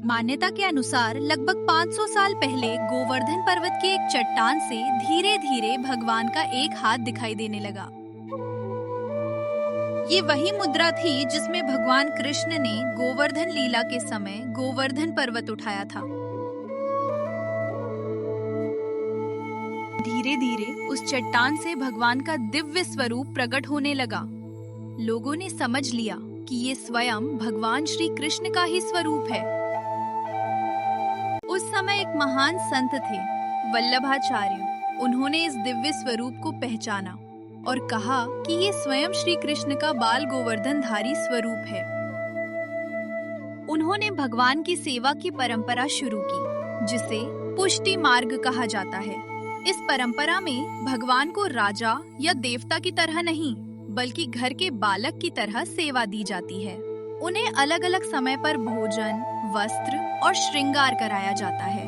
मान्यता के अनुसार लगभग 500 साल पहले गोवर्धन पर्वत के एक चट्टान से धीरे धीरे भगवान का एक हाथ दिखाई देने लगा। ये वही मुद्रा थी जिसमें भगवान कृष्ण ने गोवर्धन लीला के समय गोवर्धन पर्वत उठाया था। धीरे धीरे उस चट्टान से भगवान का दिव्य स्वरूप प्रकट होने लगा। लोगों ने समझ लिया कि ये स्वयं भगवान श्री कृष्ण का ही स्वरूप है। उस समय एक महान संत थे, वल्लभाचार्य। उन्होंने इस दिव्य स्वरूप को पहचाना और कहा कि ये स्वयं श्री कृष्ण का बाल गोवर्धनधारी स्वरूप है। उन्होंने भगवान की सेवा की परंपरा शुरू की, जिसे पुष्टि मार्ग कहा जाता है। इस परंपरा में भगवान को राजा या देवता की तरह नहीं, बल्कि घर के बालक की तरह सेवा दी जाती है। उन्हें अलग अलग समय पर भोजन, वस्त्र और श्रृंगार कराया जाता है।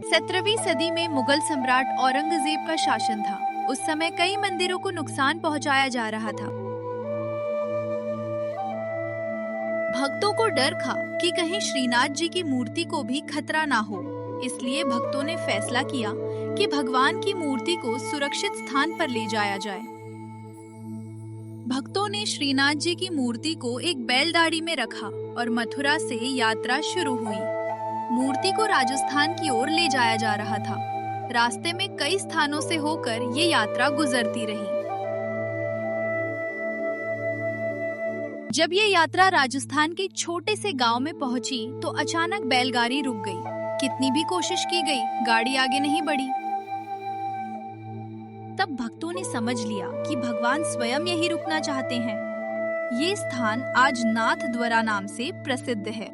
17वीं सदी में मुगल सम्राट औरंगजेब का शासन था। उस समय कई मंदिरों को नुकसान पहुंचाया जा रहा था। भक्तों को डर था कि कहीं श्रीनाथ जी की मूर्ति को भी खतरा ना हो, इसलिए भक्तों ने फैसला किया कि भगवान की मूर्ति को सुरक्षित स्थान पर ले जाया जाए। भक्तों ने श्रीनाथ जी की मूर्ति को एक बैलगाड़ी में रखा और मथुरा से यात्रा शुरू हुई। मूर्ति को राजस्थान की ओर ले जाया जा रहा था। रास्ते में कई स्थानों से होकर ये यात्रा गुजरती रही। जब ये यात्रा राजस्थान के छोटे से गांव में पहुंची, तो अचानक बैलगाड़ी रुक गई। कितनी भी कोशिश की गई, गाड़ी आगे नहीं बढ़ी। तब भक्तों ने समझ लिया कि भगवान स्वयं यही रुकना चाहते हैं। ये स्थान आज नाथ द्वारा नाम से प्रसिद्ध है।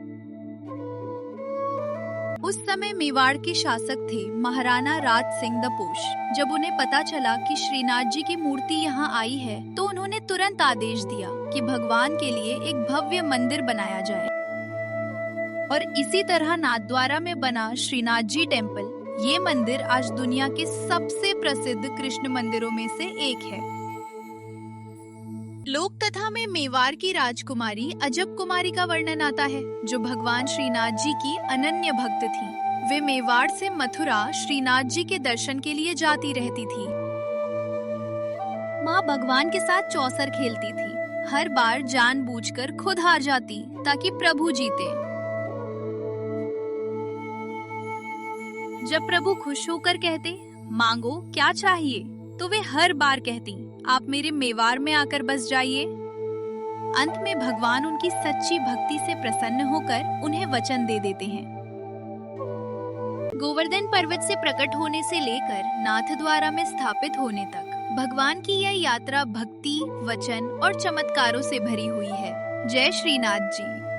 उस समय मेवाड़ के शासक थे महाराणा राज सिंह दपोश। जब उन्हें पता चला कि श्रीनाथ जी की मूर्ति यहाँ आई है, तो उन्होंने तुरंत आदेश दिया कि भगवान के लिए एक भव्य मंदिर बनाया जाए। और इसी तरह नाथद्वारा में बना श्रीनाथ जी टेम्पल, ये मंदिर आज दुनिया के सबसे प्रसिद्ध कृष्ण मंदिरों में से एक है। लोक कथा में मेवाड़ की राजकुमारी अजब कुमारी का वर्णन आता है, जो भगवान श्रीनाथ जी की अनन्य भक्त थी। वे मेवाड़ से मथुरा श्रीनाथ जी के दर्शन के लिए जाती रहती थी। माँ भगवान के साथ चौसर खेलती थी। हर बार जानबूझकर खुद हार जाती ताकि प्रभु जीते। जब प्रभु खुश होकर कहते, मांगो क्या चाहिए, तो वे हर बार कहती, आप मेरे मेवाड़ में आकर बस जाइए। अंत में भगवान उनकी सच्ची भक्ति से प्रसन्न होकर उन्हें वचन दे देते हैं। गोवर्धन पर्वत से प्रकट होने से लेकर नाथद्वारा में स्थापित होने तक भगवान की यह यात्रा भक्ति, वचन और चमत्कारों से भरी हुई है। जय श्रीनाथ जी।